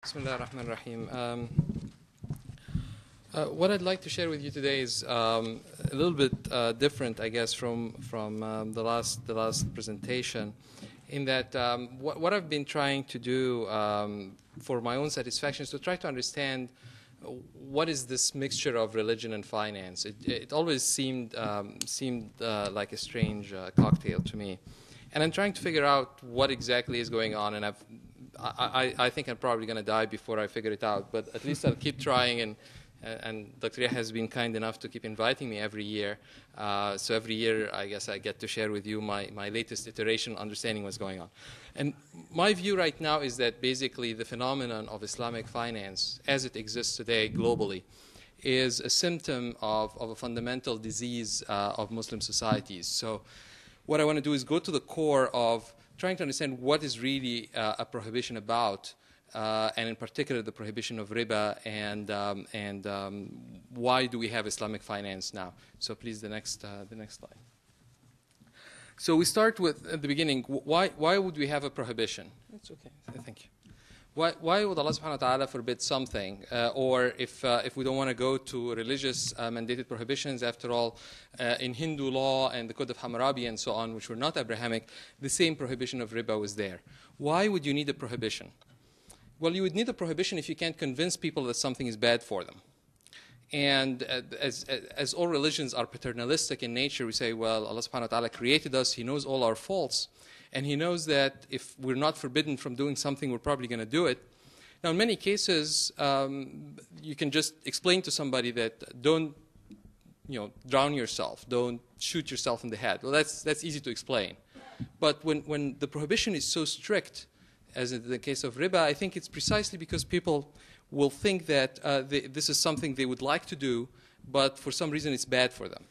Bismillah ar-Rahman ar-Rahim. What I'd like to share with you today is a little bit different, I guess, from the last presentation, in that what I've been trying to do for my own satisfaction is to try to understand what is this mixture of religion and finance. It always seemed like a strange cocktail to me, and I'm trying to figure out what exactly is going on. And I think I'm probably going to die before I figure it out, but at least I'll keep trying. And Dr. Yahya has been kind enough to keep inviting me every year. So every year, I guess I get to share with you my latest iteration, understanding what's going on. And my view right now is that basically the phenomenon of Islamic finance, as it exists today globally, is a symptom of a fundamental disease of Muslim societies. So what I want to do is go to the core of trying to understand what is really a prohibition about, and in particular the prohibition of riba, and why do we have Islamic finance now? So please, the next slide. So we start with, at the beginning, why would we have a prohibition? It's okay, thank you. Why would Allah subhanahu wa ta'ala forbid something? Or if we don't want to go to religious mandated prohibitions, after all, in Hindu law and the Code of Hammurabi and so on, which were not Abrahamic, the same prohibition of riba was there. Why would you need a prohibition? Well, you would need a prohibition if you can't convince people that something is bad for them. And as all religions are paternalistic in nature, we say, well, Allah subhanahu wa ta'ala created us, He knows all our faults, and He knows that if we're not forbidden from doing something, we're probably going to do it. Now, in many cases, you can just explain to somebody that don't, drown yourself, don't shoot yourself in the head. Well, that's easy to explain. But when the prohibition is so strict, as in the case of riba, I think it's precisely because people will think that this is something they would like to do, but for some reason it's bad for them.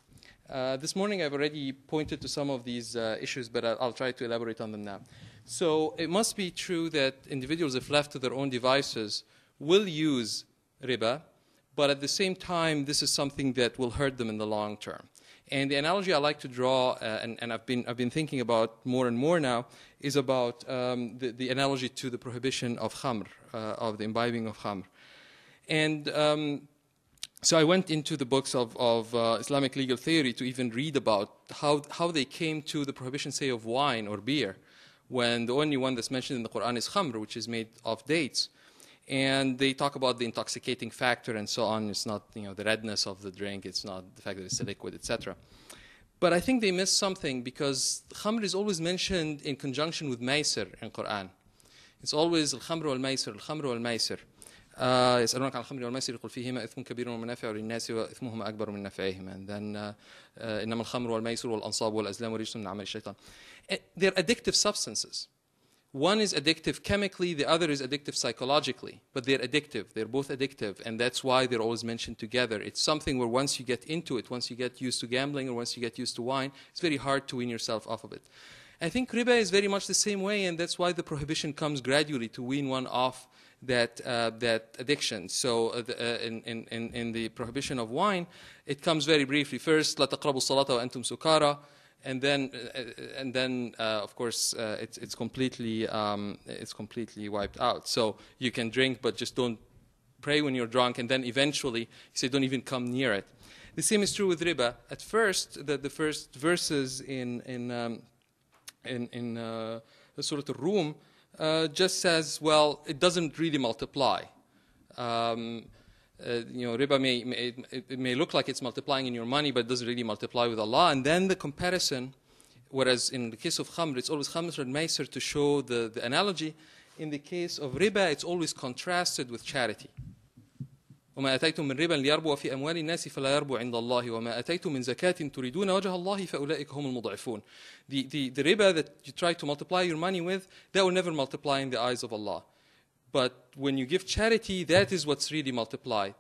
This morning I've already pointed to some of these issues, but I'll try to elaborate on them now. So it must be true that individuals, if left to their own devices, will use riba, but at the same time this is something that will hurt them in the long term. And the analogy I like to draw, and I've been thinking about more and more now, is about the analogy to the prohibition of khamr, of the imbibing of khamr. And so I went into the books of Islamic legal theory to even read about how they came to the prohibition, say, of wine or beer, when the only one that's mentioned in the Quran is khamr, which is made of dates. And they talk about the intoxicating factor and so on. It's not, the redness of the drink. It's not the fact that it's a liquid, etc. But I think they missed something, because khamr is always mentioned in conjunction with maisir in Quran. It's always al-khamr wal-maisir, al-khamr wal-maisir. يسألونك عن الخمر والميسر يقول فيهما إثم كبير ومنافع للناس وإثمهما أكبر من نفعهما. And then إنما الخمر والميسر والأنصاب والأزلام رجس من عمل الشيطان. They're addictive substances. One is addictive chemically, the other is addictive psychologically, but they're addictive. They're both addictive, and that's why they're always mentioned together. It's something where once you get into it, once you get used to gambling or once you get used to wine, it's very hard to wean yourself off of it. I think riba is very much the same way, and that's why the prohibition comes gradually to wean one off that addiction. So in the prohibition of wine, it comes very briefly. First, لا تقربوا الصلاة وأنتم سكارى. And then, of course, it's completely wiped out. So you can drink, but just don't pray when you're drunk. And then eventually, you say, don't even come near it. The same is true with riba. At first, the first verses in Surah Al-Rum just says, well, it doesn't really multiply. Riba may look like it's multiplying in your money, but it doesn't really multiply with Allah. And then the comparison, whereas in the case of khamr, it's always khamr and maisir to show the analogy. In the case of riba, it's always contrasted with charity. وما أتيتم من ربا ليربو في أموال الناس فلا يربو عند الله وما أتيتم من زكاة تريدون وجه الله فأولئك هم المضعفون. The riba that you try to multiply your money with, that will never multiply in the eyes of Allah. But when you give charity, that is what's really multiplied.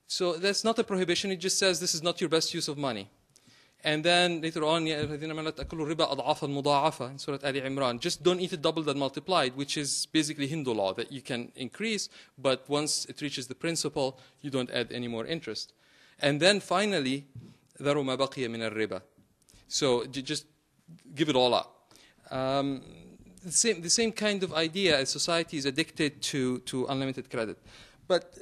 So that's not a prohibition. It just says this is not your best use of money. And then later on, in Surah Ali Imran, just don't eat it doubled and multiplied, which is basically Hindu law, that you can increase, but once it reaches the principle, you don't add any more interest. And then finally, ذَرُوا مَا بَقِيَ مِنَ الرِّبَى. So just give it all up. the same kind of idea as society is addicted to unlimited credit. But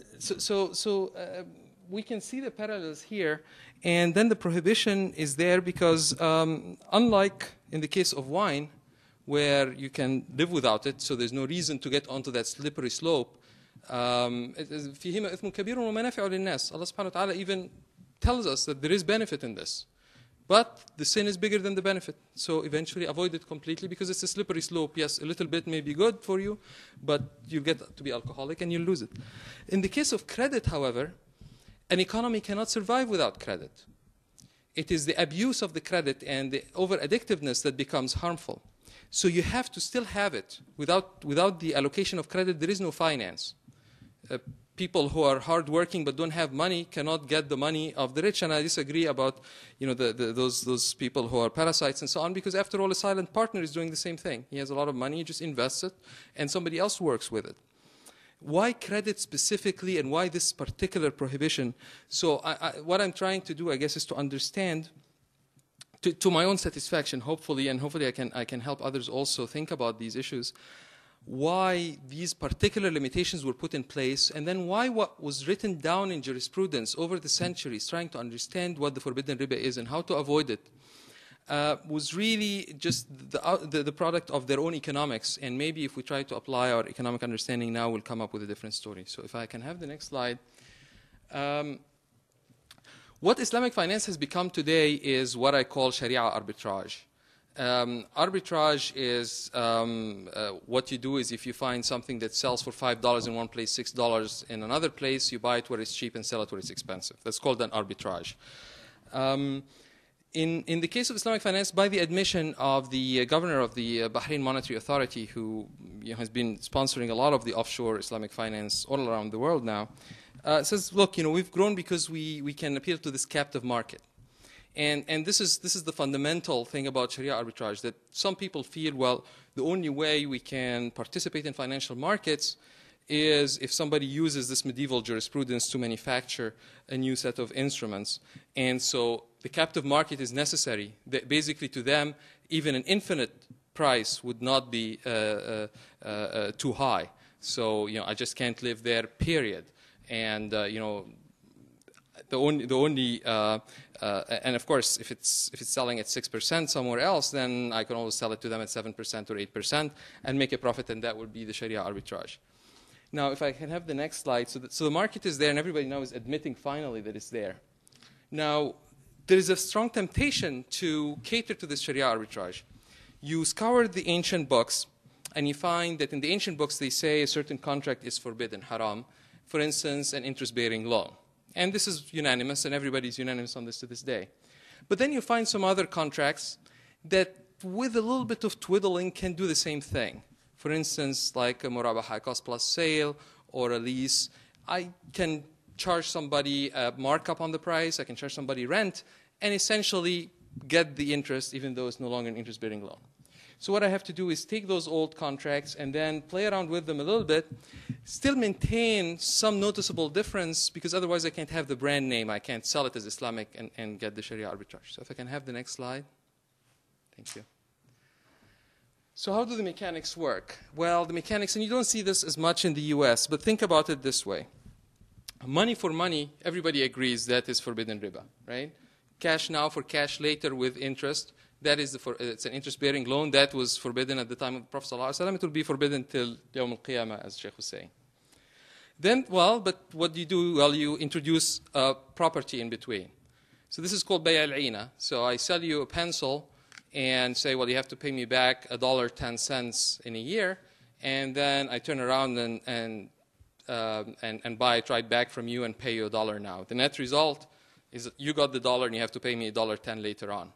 we can see the parallels here, and then the prohibition is there because unlike in the case of wine, where you can live without it, so there's no reason to get onto that slippery slope. فيهما إثم كبير ومنافع للناس. Allah subhanahu wa ta'ala even tells us that there is benefit in this. But the sin is bigger than the benefit. So eventually avoid it completely because it's a slippery slope. Yes, a little bit may be good for you, but you get to be alcoholic and you lose it. In the case of credit, however, an economy cannot survive without credit. It is the abuse of the credit and the over-addictiveness that becomes harmful. So you have to still have it. Without the allocation of credit, there is no finance. People who are hardworking but don't have money cannot get the money of the rich, and I disagree about those people who are parasites and so on, because after all, a silent partner is doing the same thing. He has a lot of money, he just invests it, and somebody else works with it. Why credit specifically, and why this particular prohibition? So what I'm trying to do, I guess, is to understand, to my own satisfaction, hopefully, and hopefully I can help others also think about these issues, why these particular limitations were put in place, and then why what was written down in jurisprudence over the centuries, trying to understand what the forbidden riba is and how to avoid it, was really just the product of their own economics. And maybe if we try to apply our economic understanding now, we'll come up with a different story. So if I can have the next slide. What Islamic finance has become today is what I call Sharia arbitrage. Arbitrage is what you do is if you find something that sells for $5 in one place, $6 in another place, you buy it where it's cheap and sell it where it's expensive. That's called an arbitrage. In the case of Islamic finance, by the admission of the governor of the Bahrain Monetary Authority, who has been sponsoring a lot of the offshore Islamic finance all around the world now, says, look, we've grown because we can appeal to this captive market. And this is the fundamental thing about Sharia arbitrage, that some people feel, well, the only way we can participate in financial markets is if somebody uses this medieval jurisprudence to manufacture a new set of instruments. And so the captive market is necessary. Basically, to them, even an infinite price would not be too high. So, I just can't live there, period. And, the only and of course, if it's selling at 6% somewhere else, then I can always sell it to them at 7% or 8% and make a profit, and that would be the Sharia arbitrage. Now, if I can have the next slide. So the market is there, and everybody now is admitting finally that it's there. Now, there is a strong temptation to cater to this Sharia arbitrage. You scour the ancient books, and you find that in the ancient books they say a certain contract is forbidden, haram. For instance, an interest-bearing loan. And this is unanimous, and everybody's unanimous on this to this day. But then you find some other contracts that, with a little bit of twiddling, can do the same thing. For instance, like a murabaha, cost plus sale, or a lease. I can charge somebody a markup on the price, I can charge somebody rent, and essentially get the interest, even though it's no longer an interest-bearing loan. So what I have to do is take those old contracts and then play around with them a little bit, still maintain some noticeable difference, because otherwise I can't have the brand name. I can't sell it as Islamic and get the Sharia arbitrage. So if I can have the next slide. Thank you. So how do the mechanics work? Well, the mechanics, and you don't see this as much in the US, but think about it this way. Money for money, everybody agrees that is forbidden riba, right? Cash now for cash later with interest. That is it's an interest-bearing loan. That was forbidden at the time of the Prophet ﷺ. It will be forbidden till Yawm al-Qiyamah, as Sheikh was saying. Then, but what do you do? Well, you introduce property in between. So this is called bay' al-'ina. So I sell you a pencil and say, well, you have to pay me back $1.10 in a year, and then I turn around and buy it right back from you and pay you $1 now. The net result is that you got the $1 and you have to pay me $1.10 later on.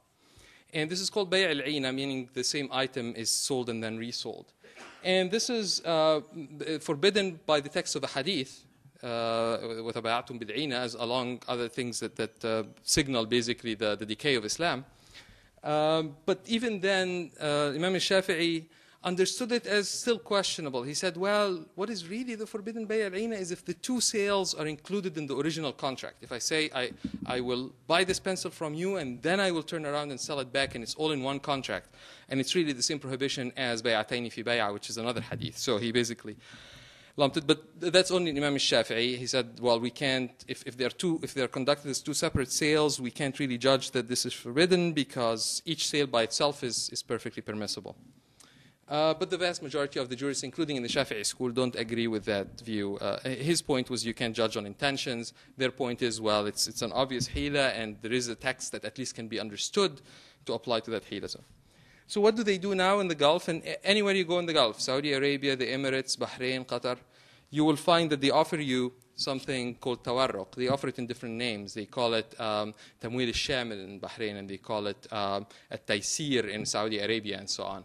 And this is called bay' al-'ina, meaning the same item is sold and then resold. And this is forbidden by the text of the hadith, وَتَبَعَتُمْ بِالْعِينَ, as along other things that signal basically the decay of Islam. But even then, Imam al-Shafi'i, understood it as still questionable. He said, well, what is really the forbidden bay' al-'ayna is if the two sales are included in the original contract. If I say, I will buy this pencil from you and then I will turn around and sell it back, and it's all in one contract, and it's really the same prohibition as bay'atayn fi bay'a, which is another hadith. So he basically lumped it, but that's only in Imam al-Shafi'i. He said, well, we can't, if they're conducted as two separate sales, we can't really judge that this is forbidden because each sale by itself is perfectly permissible. But the vast majority of the jurists, including in the Shafi'i school, don't agree with that view. His point was you can't judge on intentions. Their point is, well, it's an obvious hila, and there is a text that at least can be understood to apply to that hila. So what do they do now in the Gulf? And anywhere you go in the Gulf, Saudi Arabia, the Emirates, Bahrain, Qatar, you will find that they offer you something called tawarruq. They offer it in different names. They call it tamwil al-shamil in Bahrain, and they call it at-taysir in Saudi Arabia, and so on.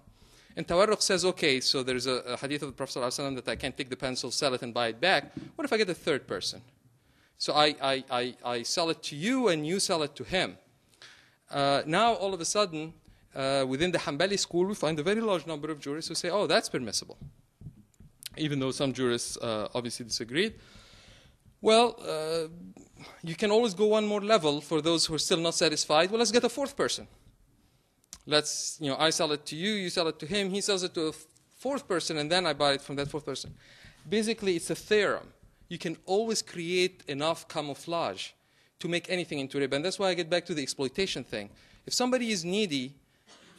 And tawarruq says, okay, so there's a hadith of the Prophet ﷺ that I can't take the pencil, sell it, and buy it back. What if I get a third person? So I sell it to you, and you sell it to him. Now, all of a sudden, within the Hanbali school, we find a very large number of jurists who say, oh, that's permissible. Even though some jurists obviously disagreed. Well, you can always go one more level for those who are still not satisfied. Well, let's get a fourth person. Let's, I sell it to you, you sell it to him, he sells it to a fourth person, and then I buy it from that fourth person. Basically, it's a theorem. You can always create enough camouflage to make anything into riba. And that's why I get back to the exploitation thing. If somebody is needy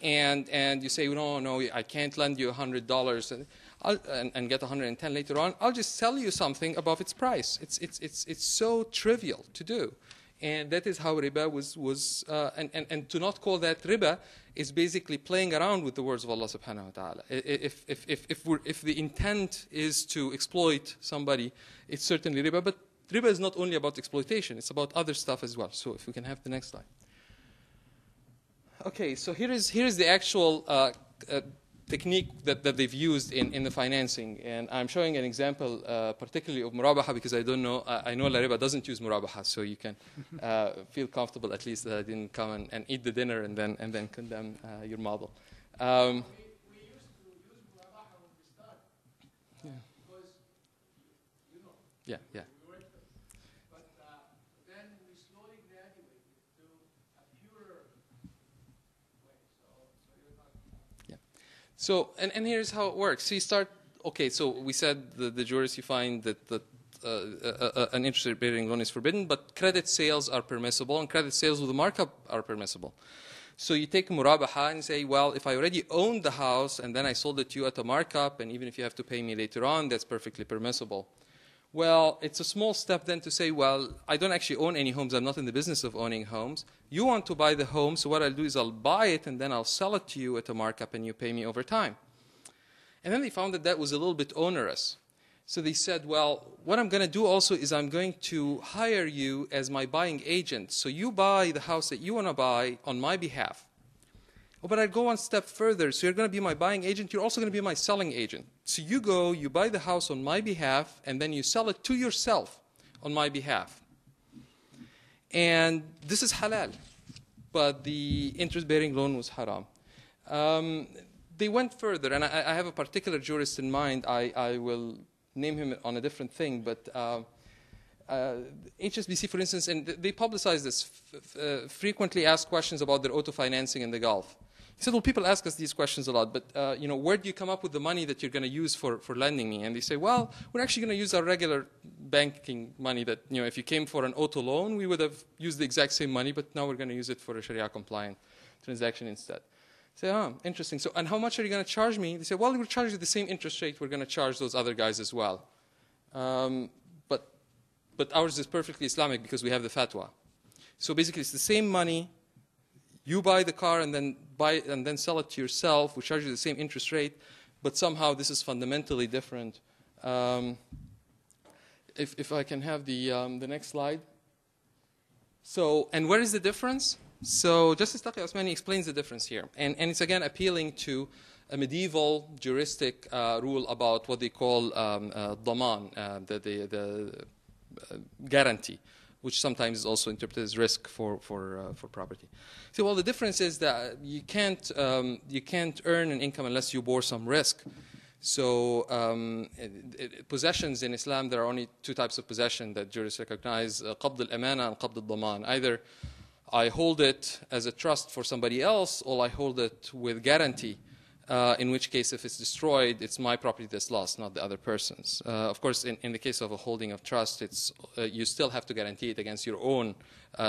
and you say, no, I can't lend you $100 and get 110 later on, I'll just sell you something above its price. It's so trivial to do. And that is how riba was and to not call that riba is basically playing around with the words of Allah subhanahu wa ta'ala. If the intent is to exploit somebody, it's certainly riba, but riba is not only about exploitation, it's about other stuff as well. So if we can have the next slide. Okay, so here is the actual technique that they've used in the financing, and I'm showing an example particularly of murabaha because I know La Riba doesn't use murabaha, so you can feel comfortable at least that I didn't come and eat the dinner and then condemn your model. We used to use murabaha when we started. Yeah. Because, Yeah. we were but then we slowly graduated to a purer way. So you're not... Yeah. So, and here's how it works. So you start, okay, so we said the jurists, you find that an interest-bearing loan is forbidden, but credit sales are permissible, and credit sales with a markup are permissible. So you take murabaha and say, well, if I already owned the house and then I sold it to you at a markup, and even if you have to pay me later on, that's perfectly permissible. Well, it's a small step then to say, well, I don't actually own any homes. I'm not in the business of owning homes. You want to buy the home, so what I'll do is I'll buy it and then I'll sell it to you at a markup and you pay me over time. And then they found that was a little bit onerous. So they said, well, what I'm going to do also is I'm going to hire you as my buying agent. So you buy the house that you want to buy on my behalf. Oh, but I'd go one step further. So you're going to be my buying agent. You're also going to be my selling agent. So you go, you buy the house on my behalf, and then you sell it to yourself on my behalf. And this is halal. But the interest-bearing loan was haram. They went further, and I have a particular jurist in mind. I will name him on a different thing, but HSBC, for instance, and they publicize this, frequently asked questions about their auto financing in the Gulf. He said, well, people ask us these questions a lot, but where do you come up with the money that you're going to use for lending me? And they say, well, we're actually going to use our regular banking money that, if you came for an auto loan, we would have used the exact same money, but now we're going to use it for a Sharia-compliant transaction instead. I say, interesting. So, and how much are you going to charge me? They say, well, we'll charge you the same interest rate we're going to charge those other guys as well. But ours is perfectly Islamic because we have the fatwa. So basically, it's the same money. You buy the car and then sell it to yourself. We charge you the same interest rate, but somehow this is fundamentally different. If I can have the next slide. So, and where is the difference? So Justice Taqi Osmani explains the difference here. And it's again appealing to a medieval juristic rule about what they call daman, the guarantee, which sometimes is also interpreted as risk for property. So, well, the difference is that you can't earn an income unless you bore some risk. So possessions in Islam, there are only two types of possession that jurists recognize, qabd al-amana and qabd al-daman. Either I hold it as a trust for somebody else, or I hold it with guarantee, in which case if it's destroyed, it's my property that's lost, not the other person's. Of course, in the case of a holding of trust, it's, you still have to guarantee it against your own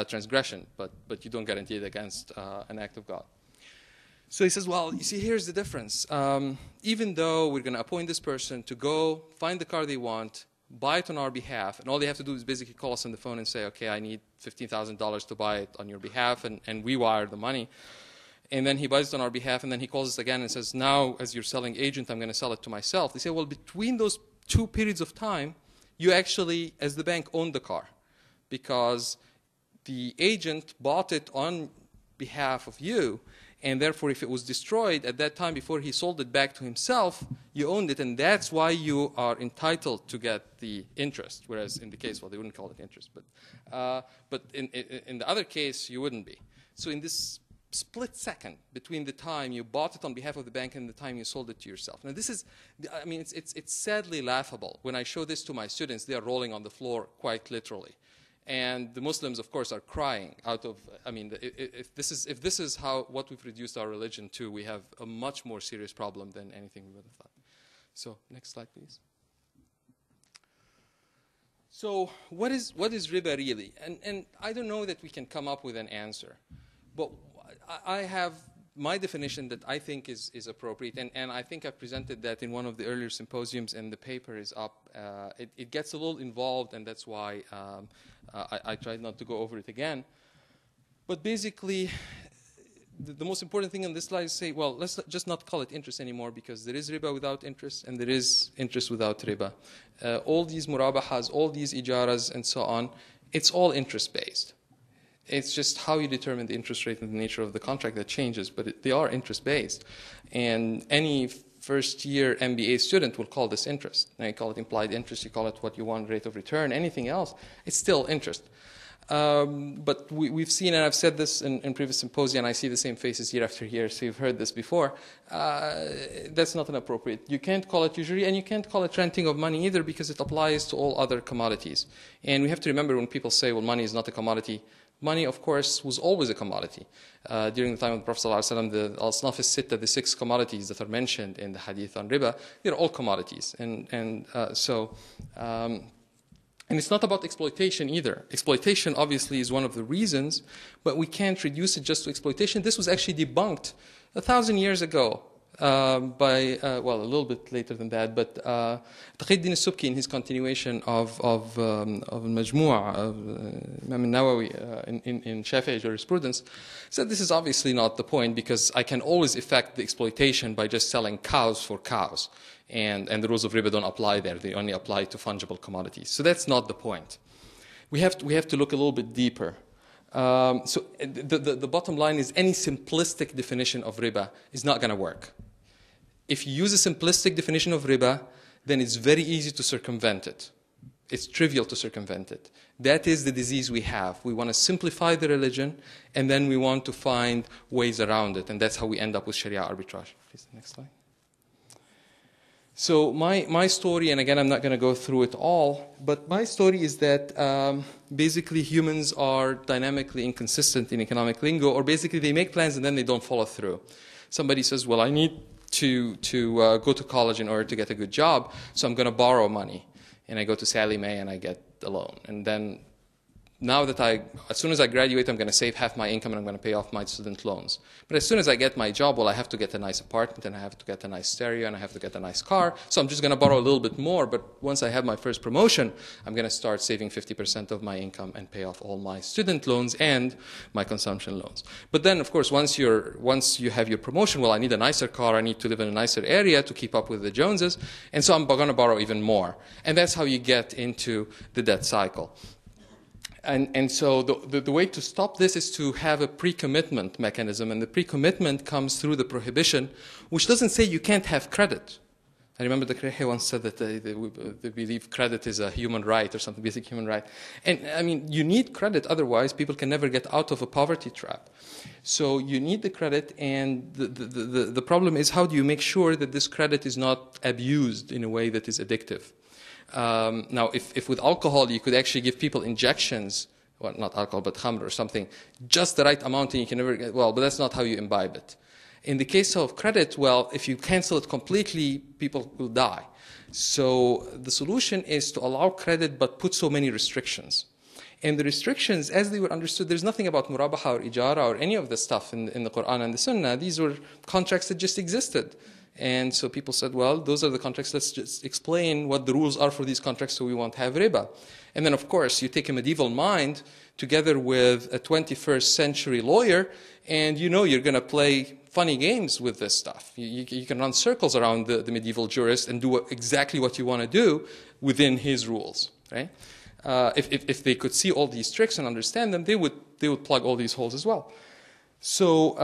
transgression, but you don't guarantee it against an act of God. So he says, well, you see, here's the difference. Even though we're going to appoint this person to go find the car they want, buy it on our behalf, and all they have to do is basically call us on the phone and say, okay, I need $15,000 to buy it on your behalf, and we wire the money. And then he buys it on our behalf, and then he calls us again and says, now, as your selling agent, I'm going to sell it to myself. They say, well, between those two periods of time, you actually, as the bank, own the car, because the agent bought it on behalf of you, and therefore, if it was destroyed at that time before he sold it back to himself, you owned it, and that's why you are entitled to get the interest. Whereas in the case, well, they wouldn't call it interest, but in the other case, you wouldn't be. So in this split second between the time you bought it on behalf of the bank and the time you sold it to yourself. Now, this is, I mean, it's sadly laughable. When I show this to my students, they are rolling on the floor quite literally. And the Muslims, of course, are crying out of, I mean, if this is what we've reduced our religion to, we have a much more serious problem than anything we would have thought. So, next slide, please. So, what is riba really? And I don't know that we can come up with an answer. But I have my definition that I think is appropriate, and I think I've presented that in one of the earlier symposiums, and the paper is up. It gets a little involved, and that's why I tried not to go over it again. But basically, the most important thing on this slide is say, well, let's just not call it interest anymore, because there is riba without interest, and there is interest without riba. All these murabahas, all these ijaras, and so on, it's all interest-based. It's just how you determine the interest rate and the nature of the contract that changes, but they are interest-based. And any first-year MBA student will call this interest. Now, you call it implied interest, you call it what you want, rate of return, anything else, it's still interest. But we've seen, and I've said this in previous symposia, and I see the same faces year after year, so you've heard this before, that's not inappropriate. You can't call it usury, and you can't call it renting of money either, because it applies to all other commodities. And we have to remember when people say, well, money is not a commodity, money, of course, was always a commodity. During the time of the Prophet ﷺ, the al-Asnaf al-Sitta, the 6 commodities that are mentioned in the hadith on riba, they're all commodities. And it's not about exploitation either. Exploitation, obviously, is one of the reasons, but we can't reduce it just to exploitation. This was actually debunked 1,000 years ago by, well, a little bit later than that, but Taqi al-Subki, in his continuation of Al-Majmu' of Imam al-Nawawi in Shafi'i jurisprudence, said this is obviously not the point, because I can always effect the exploitation by just selling cows for cows. And the rules of riba don't apply there. They only apply to fungible commodities. So that's not the point. We have to look a little bit deeper. So the bottom line is any simplistic definition of riba is not going to work. If you use a simplistic definition of riba, then it's very easy to circumvent it. It's trivial to circumvent it. That is the disease we have. We want to simplify the religion, and then we want to find ways around it. And that's how we end up with Sharia arbitrage. Please, next slide. So my story, and again, I'm not going to go through it all, but my story is that basically humans are dynamically inconsistent in economic lingo, or basically they make plans and then they don't follow through. Somebody says, well, I need to go to college in order to get a good job, so I'm going to borrow money. And I go to Sally Mae and I get a loan. And then now that as soon as I graduate, I'm going to save half my income and I'm going to pay off my student loans. But as soon as I get my job, well, I have to get a nice apartment, and I have to get a nice stereo, and I have to get a nice car. So I'm just going to borrow a little bit more. But once I have my first promotion, I'm going to start saving 50% of my income and pay off all my student loans and my consumption loans. But then, of course, once you have your promotion, well, I need a nicer car. I need to live in a nicer area to keep up with the Joneses. And so I'm going to borrow even more. And that's how you get into the debt cycle. And so the way to stop this is to have a pre-commitment mechanism, and the pre-commitment comes through the prohibition, which doesn't say you can't have credit. I remember the Krehe once said that they believe credit is a human right or something, basic human right. And I mean, you need credit, otherwise people can never get out of a poverty trap. So you need the credit, and the problem is, how do you make sure that this credit is not abused in a way that is addictive? Now, if with alcohol you could actually give people injections, well, not alcohol, but khamr or something, just the right amount, and you can never get, well, but that's not how you imbibe it. In the case of credit, well, if you cancel it completely, people will die. So the solution is to allow credit, but put so many restrictions. And the restrictions, as they were understood, there's nothing about murabaha or ijara or any of this stuff in the Quran and the Sunnah. These were contracts that just existed. And so people said, well, those are the contracts. Let's just explain what the rules are for these contracts so we won't have riba. And then, of course, you take a medieval mind together with a 21st century lawyer, and you know you're going to play funny games with this stuff. You can run circles around the medieval jurist and do exactly what you want to do within his rules, right? If they could see all these tricks and understand them, they would plug all these holes as well. So,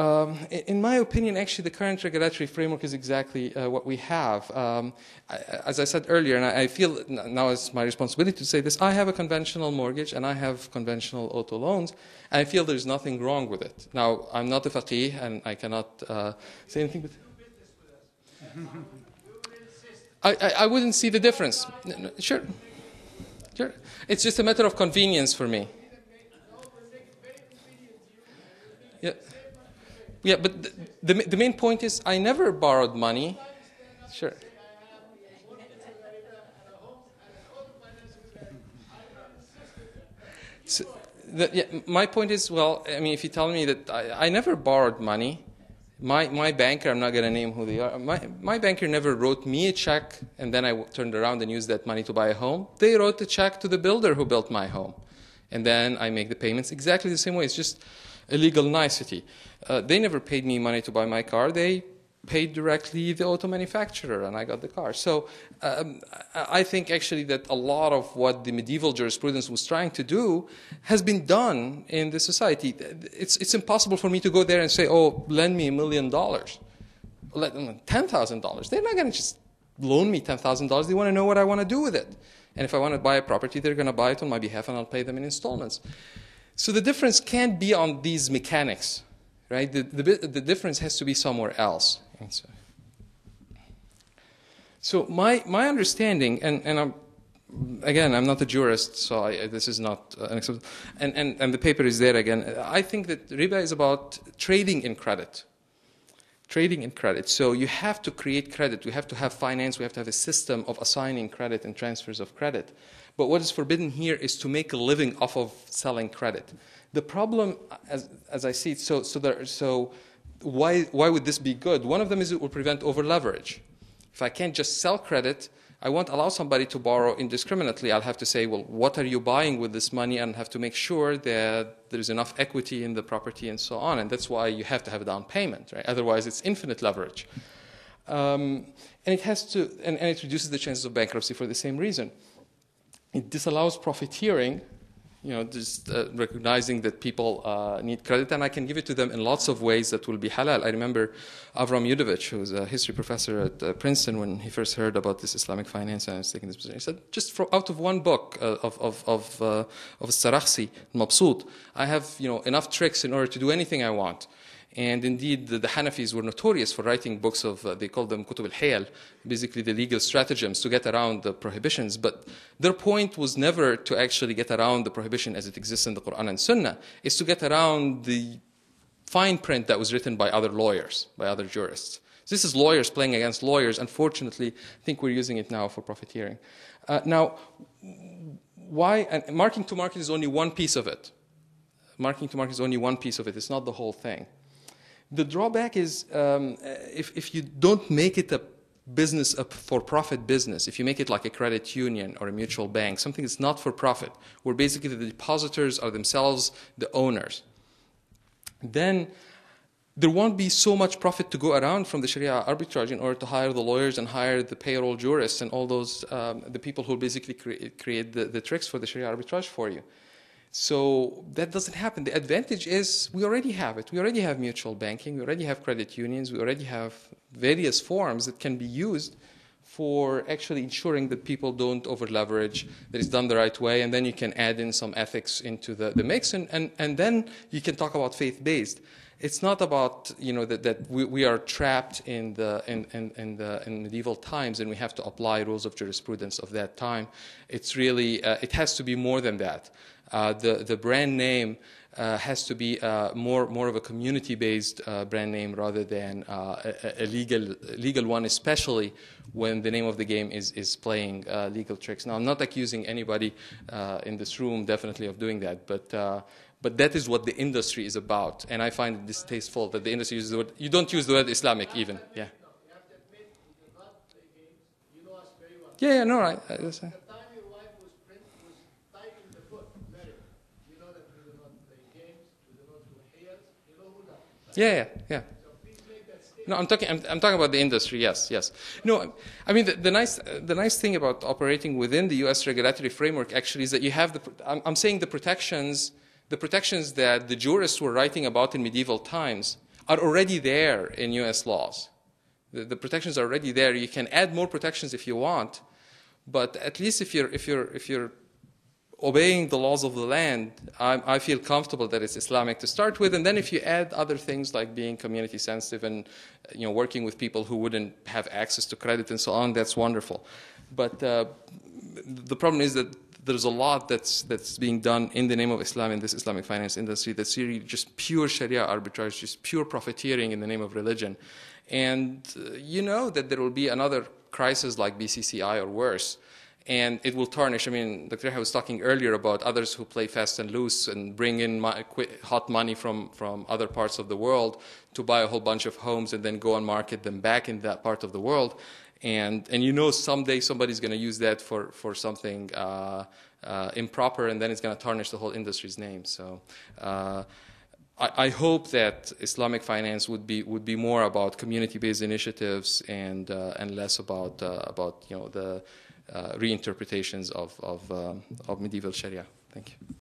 in my opinion, actually, the current regulatory framework is exactly what we have. As I said earlier, and I feel now it's my responsibility to say this, I have a conventional mortgage and I have conventional auto loans, and I feel there's nothing wrong with it. Now, I'm not a faqih, and I cannot say anything, but I wouldn't see the difference. No, sure. It's just a matter of convenience for me. Yeah, but the main point is I never borrowed money. Sure. So, my point is, well, I mean, if you tell me that I never borrowed money, my banker, I'm not going to name who they are, my banker never wrote me a check and then I turned around and used that money to buy a home. They wrote the check to the builder who built my home. And then I make the payments exactly the same way. It's just a legal nicety. They never paid me money to buy my car. They paid directly the auto manufacturer, and I got the car. So I think actually that a lot of what the medieval jurisprudence was trying to do has been done in the society. It's impossible for me to go there and say, oh, lend me $1 million, $10,000. They're not going to just loan me $10,000. They want to know what I want to do with it. And if I want to buy a property, they're going to buy it on my behalf, and I'll pay them in installments. So the difference can't be on these mechanics, right? The difference has to be somewhere else. So my understanding, and I'm not a jurist, so this is not an acceptable, and the paper is there again. I think that riba is about trading in credit. Trading in credit. So you have to create credit. We have to have finance. We have to have a system of assigning credit and transfers of credit. But what is forbidden here is to make a living off of selling credit. The problem, as I see it, so why would this be good? One of them is it will prevent over-leverage. If I can't just sell credit, I won't allow somebody to borrow indiscriminately. I'll have to say, well, what are you buying with this money? And have to make sure that there's enough equity in the property and so on. And that's why you have to have a down payment, right? Otherwise, it's infinite leverage. And it has to, and it reduces the chances of bankruptcy for the same reason. It disallows profiteering, just recognizing that people need credit, and I can give it to them in lots of ways that will be halal. I remember Avram Yudovich, who was a history professor at Princeton, when he first heard about this Islamic finance and I was taking this position, he said, just out of one book of Sarakhsi, Mabsut, I have enough tricks in order to do anything I want. And indeed, the Hanafis were notorious for writing books of, they called them kutub al-hayal, basically the legal stratagems to get around the prohibitions. But their point was never to actually get around the prohibition as it exists in the Quran and Sunnah. It's to get around the fine print that was written by other lawyers, by other jurists. So this is lawyers playing against lawyers. Unfortunately, I think we're using it now for profiteering. Now, why? And marking to market is only one piece of it. Marking to market is only one piece of it. It's not the whole thing. The drawback is if you don't make it a business, a for-profit business, if you make it like a credit union or a mutual bank, something that's not for profit, where basically the depositors are themselves the owners, then there won't be so much profit to go around from the Sharia arbitrage in order to hire the lawyers and hire the payroll jurists and all those, the people who basically create the tricks for the Sharia arbitrage for you. So that doesn't happen. The advantage is we already have it. We already have mutual banking. We already have credit unions. We already have various forms that can be used for actually ensuring that people don't over-leverage, that it's done the right way, and then you can add in some ethics into the mix, and then you can talk about faith-based. It's not about, you know, that we are trapped in medieval times and we have to apply rules of jurisprudence of that time. It's really, it has to be more than that. The brand name has to be more of a community-based brand name rather than a legal one, especially when the name of the game is playing legal tricks. Now, I'm not accusing anybody in this room, definitely, of doing that, but that is what the industry is about, and I find it distasteful that the industry uses the word. You don't use the word Islamic even. Yeah. No, you have to admit we do not play games. You know us very well. Yeah. No. Right. At the time your wife was typing the book, married, you know that we do not play games, we do not do hiyas. You know who that? Yeah. So please make that statement. No, I'm talking about the industry. Yes. No, I mean the nice thing about operating within the U.S. regulatory framework actually is that you have I'm saying the protections that the jurists were writing about in medieval times are already there in U.S. laws. The protections are already there. You can add more protections if you want, but at least if you're obeying the laws of the land, I feel comfortable that it's Islamic to start with, and then if you add other things like being community sensitive and working with people who wouldn't have access to credit and so on, that's wonderful. But the problem is that there's a lot that's being done in the name of Islam in this Islamic finance industry that's really just pure Sharia arbitrage, just pure profiteering in the name of religion. And you know that there will be another crisis like BCCI or worse, and it will tarnish. I mean, Dr. Yahya was talking earlier about others who play fast and loose and bring in hot money from other parts of the world to buy a whole bunch of homes and then go and market them back in that part of the world. And someday somebody's going to use that for something improper, and then it's going to tarnish the whole industry's name. So I hope that Islamic finance would be more about community-based initiatives and less about the reinterpretations of medieval Sharia. Thank you.